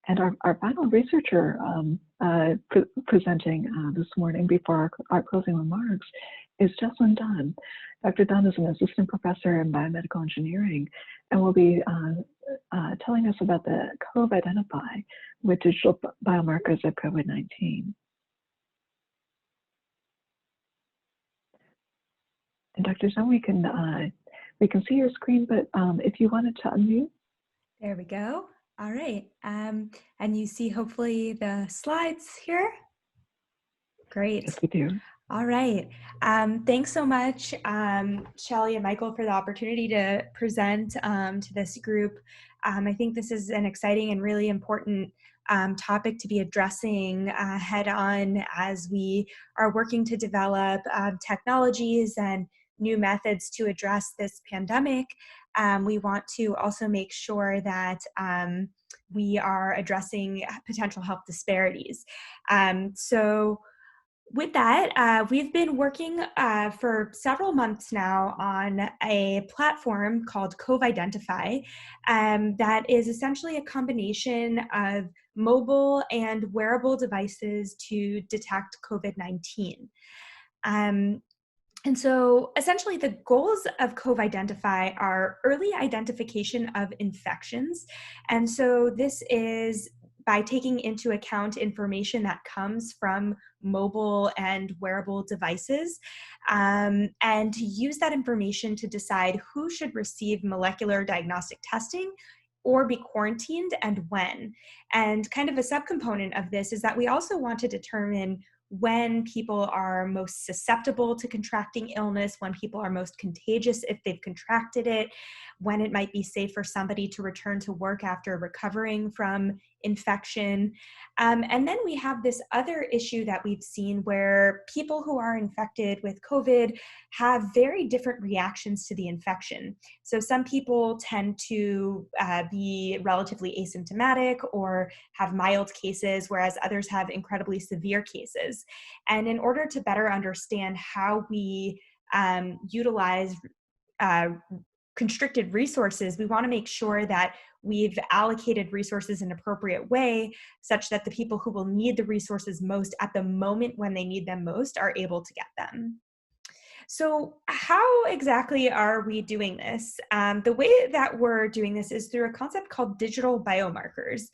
And our final researcher presenting this morning before our closing remarks is Jessilyn Dunn. Dr. Dunn is an assistant professor in biomedical engineering and will be telling us about the CovIdentify with digital biomarkers of COVID-19. And Dr. Dunn, we can see your screen, but if you wanted to unmute. There we go. All right. And you see hopefully the slides here. Great. Yes, we do. All right. Thanks so much, Shelley and Michael, for the opportunity to present to this group. I think this is an exciting and really important topic to be addressing head on as we are working to develop technologies and new methods to address this pandemic. We want to also make sure that we are addressing potential health disparities. So with that, we've been working for several months now on a platform called CovIdentify that is essentially a combination of mobile and wearable devices to detect COVID-19. And so essentially the goals of CovIdentify are early identification of infections. And so this is by taking into account information that comes from mobile and wearable devices, and to use that information to decide who should receive molecular diagnostic testing or be quarantined and when. And kind of a subcomponent of this is that we also want to determine when people are most susceptible to contracting illness, when people are most contagious if they've contracted it, when it might be safe for somebody to return to work after recovering from infection. And then we have this other issue that we've seen where people who are infected with COVID have very different reactions to the infection. So some people tend to be relatively asymptomatic or have mild cases, whereas others have incredibly severe cases. And in order to better understand how we utilize constricted resources, we want to make sure that we've allocated resources in an appropriate way such that the people who will need the resources most at the moment when they need them most are able to get them. So how exactly are we doing this? The way that we're doing this is through a concept called digital biomarkers.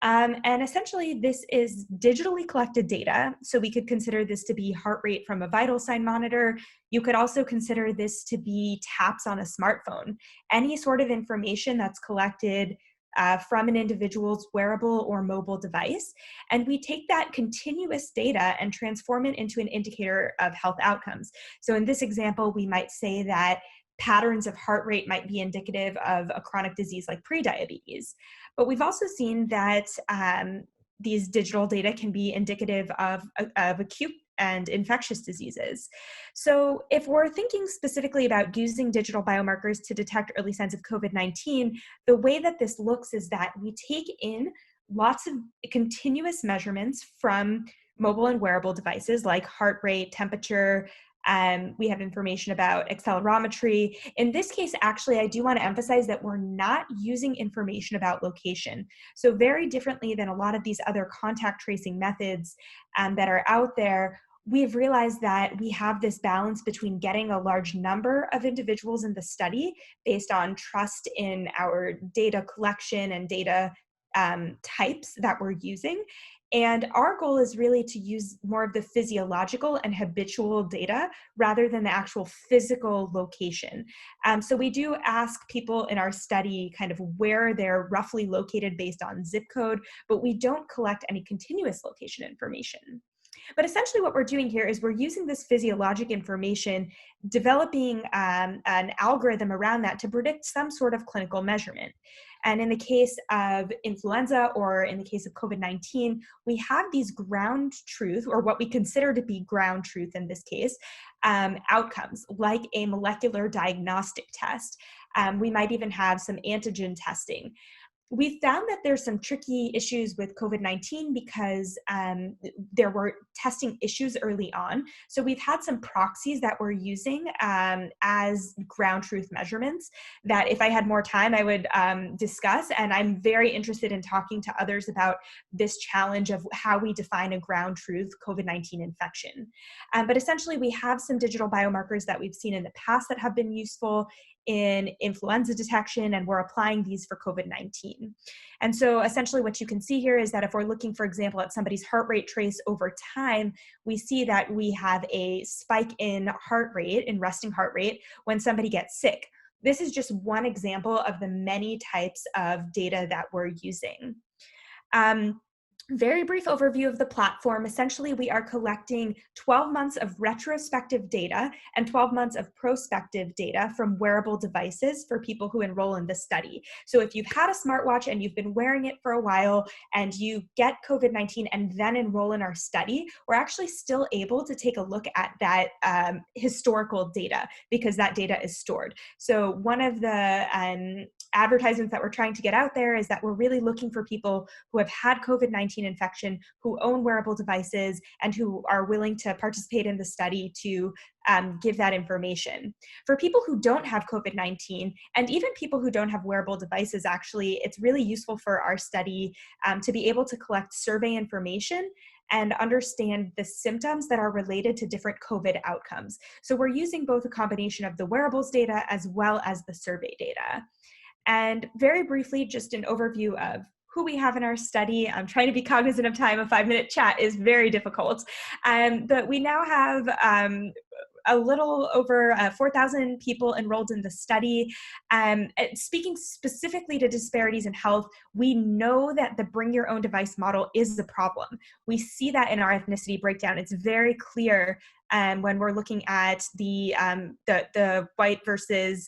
And essentially, this is digitally collected data. So we could consider this to be heart rate from a vital sign monitor. You could also consider this to be taps on a smartphone. Any sort of information that's collected from an individual's wearable or mobile device. And we take that continuous data and transform it into an indicator of health outcomes. So in this example, we might say that patterns of heart rate might be indicative of a chronic disease like prediabetes. But we've also seen that these digital data can be indicative of acute and infectious diseases. So if we're thinking specifically about using digital biomarkers to detect early signs of COVID-19, the way that this looks is that we take in lots of continuous measurements from mobile and wearable devices like heart rate, temperature. We have information about accelerometry. In this case, actually, I do want to emphasize that we're not using information about location. So very differently than a lot of these other contact tracing methods that are out there, we've realized that we have this balance between getting a large number of individuals in the study based on trust in our data collection and data types that we're using. And our goal is really to use more of the physiological and habitual data rather than the actual physical location. So we do ask people in our study kind of where they're roughly located based on zip code, but we don't collect any continuous location information. But essentially what we're doing here is we're using this physiologic information, developing an algorithm around that to predict some sort of clinical measurement. And in the case of influenza or in the case of COVID-19, we have these ground truth, or what we consider to be ground truth in this case, outcomes like a molecular diagnostic test. We might even have some antigen testing. we found that there's some tricky issues with COVID-19 because there were testing issues early on. So we've had some proxies that we're using as ground truth measurements that if I had more time, I would discuss. And I'm very interested in talking to others about this challenge of how we define a ground truth COVID-19 infection. But essentially, we have some digital biomarkers that we've seen in the past that have been useful in influenza detection, and we're applying these for COVID-19. And so essentially what you can see here is that if we're looking, for example, at somebody's heart rate trace over time, we see that we have a spike in heart rate, in resting heart rate, when somebody gets sick. This is just one example of the many types of data that we're using. Very brief overview of the platform. Essentially, we are collecting 12 months of retrospective data and 12 months of prospective data from wearable devices for people who enroll in the study. So if you've had a smartwatch and you've been wearing it for a while and you get COVID-19 and then enroll in our study, we're actually still able to take a look at that historical data because that data is stored. So one of the advertisements that we're trying to get out there is that we're really looking for people who have had COVID-19 infection, who own wearable devices, and who are willing to participate in the study to give that information. For people who don't have COVID-19, and even people who don't have wearable devices, actually, it's really useful for our study to be able to collect survey information and understand the symptoms that are related to different COVID outcomes. So we're using both a combination of the wearables data as well as the survey data. And very briefly, just an overview of who we have in our study. I'm trying to be cognizant of time. A 5-minute chat is very difficult. But we now have a little over 4,000 people enrolled in the study. Speaking specifically to disparities in health, we know that the bring your own device model is the problem. We see that in our ethnicity breakdown. It's very clear when we're looking at the white versus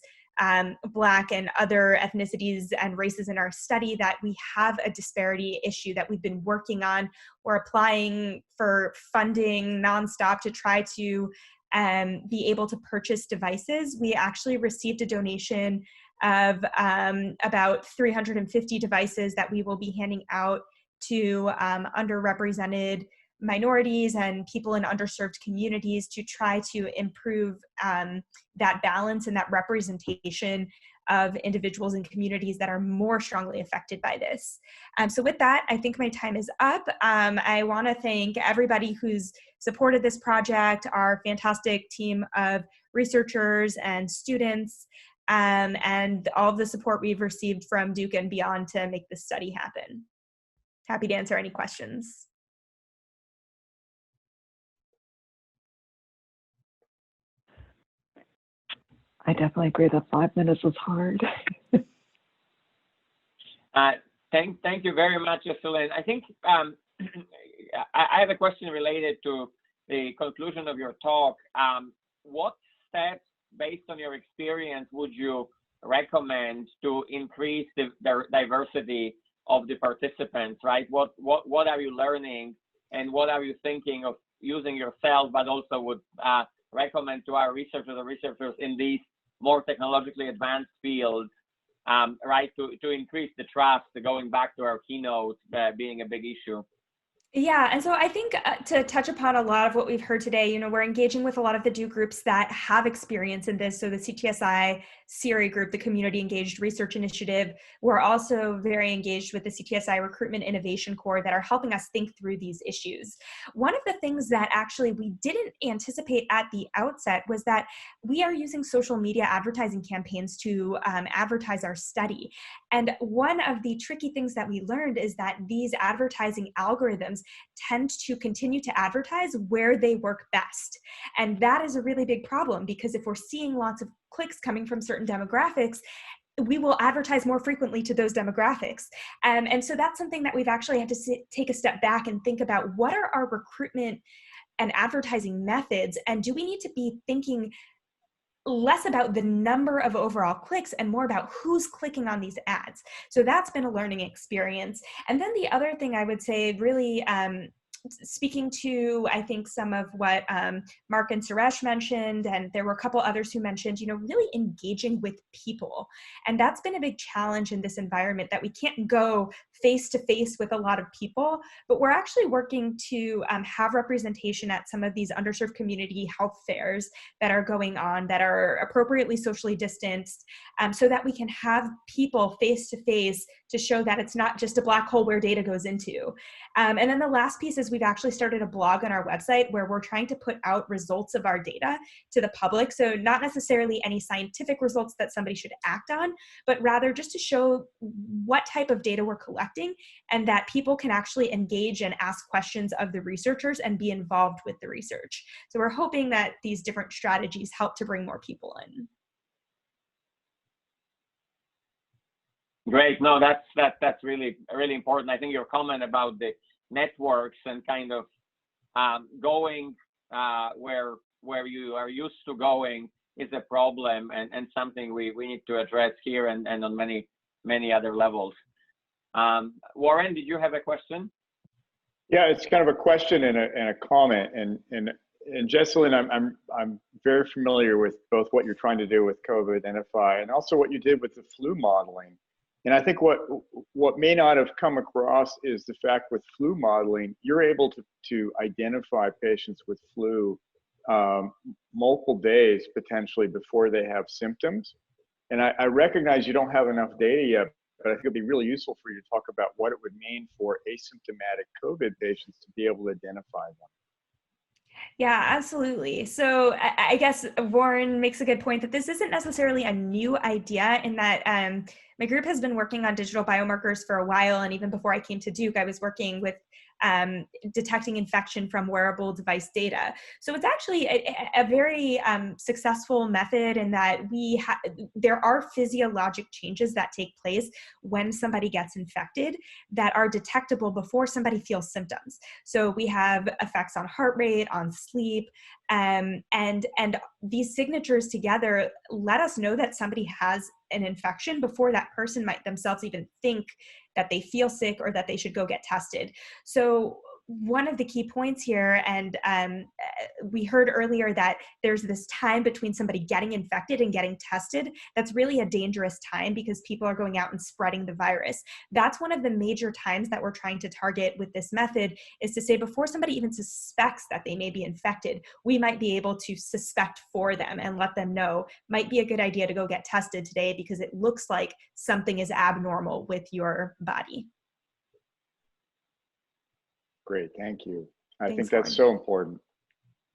Black and other ethnicities and races in our study that we have a disparity issue that we've been working on. We're applying for funding nonstop to try to be able to purchase devices. We actually received a donation of about 350 devices that we will be handing out to underrepresented minorities and people in underserved communities to try to improve that balance and that representation of individuals and communities that are more strongly affected by this. So with that, I think my time is up. I want to thank everybody who's supported this project, our fantastic team of researchers and students, and all of the support we've received from Duke and beyond to make this study happen. Happy to answer any questions. I definitely agree that 5 minutes is hard. Thank you very much, Jessilyn. I think I have a question related to the conclusion of your talk. What steps, based on your experience, would you recommend to increase the diversity of the participants, right? What are you learning, and what are you thinking of using yourself, but also would recommend to our researchers in these more technologically advanced fields, right, to increase the trust, going back to our keynote being a big issue? Yeah, and so I think to touch upon a lot of what we've heard today, you know, we're engaging with a lot of the Duke groups that have experience in this. So the CTSI CRE group, the Community Engaged Research Initiative, we're also very engaged with the CTSI Recruitment Innovation Corps that are helping us think through these issues. One of the things that actually we didn't anticipate at the outset was that we are using social media advertising campaigns to advertise our study. And one of the tricky things that we learned is that these advertising algorithms tend to continue to advertise where they work best. And that is a really big problem, because if we're seeing lots of clicks coming from certain demographics, we will advertise more frequently to those demographics. And so that's something that we've actually had to take a step back and think about. What are our recruitment and advertising methods? And do we need to be thinking less about the number of overall clicks and more about who's clicking on these ads? So that's been a learning experience. And then the other thing I would say really speaking to, I think, some of what Mark and Suresh mentioned, and there were a couple others who mentioned, really engaging with people. And that's been a big challenge in this environment, that we can't go face to face with a lot of people, but we're actually working to have representation at some of these underserved community health fairs that are going on, that are appropriately socially distanced, so that we can have people face to face to show that it's not just a black hole where data goes into. And then the last piece is we've actually started a blog on our website where we're trying to put out results of our data to the public. So not necessarily any scientific results that somebody should act on, but rather just to show what type of data we're collecting, and that people can actually engage and ask questions of the researchers and be involved with the research. So we're hoping that these different strategies help to bring more people in. Great. No, that's really important. I think your comment about the networks and kind of going where you are used to going is a problem, and something we need to address here and on many other levels. Warren, did you have a question? Yeah, it's kind of a question and a comment. And Jessilyn, I'm very familiar with both what you're trying to do with CovIdentify and also what you did with the flu modeling. And I think what may not have come across is the fact with flu modeling, you're able to identify patients with flu multiple days potentially before they have symptoms. And I recognize you don't have enough data yet, but I think it'd be really useful for you to talk about what it would mean for asymptomatic COVID patients to be able to identify them. Yeah, absolutely. So I guess Warren makes a good point that this isn't necessarily a new idea, in that my group has been working on digital biomarkers for a while. And even before I came to Duke, I was working with detecting infection from wearable device data. So it's actually a very successful method, in that there are physiologic changes that take place when somebody gets infected that are detectable before somebody feels symptoms. So we have effects on heart rate, on sleep, and these signatures together let us know that somebody has an infection before that person might themselves even think that they feel sick or that they should go get tested. So one of the key points here, and we heard earlier that there's this time between somebody getting infected and getting tested that's really a dangerous time, because people are going out and spreading the virus. That's one of the major times that we're trying to target with this method, is to say before somebody even suspects that they may be infected, we might be able to suspect for them and let them know, might be a good idea to go get tested today because it looks like something is abnormal with your body. Great, thank you. I Thanks, think that's Warren. so important.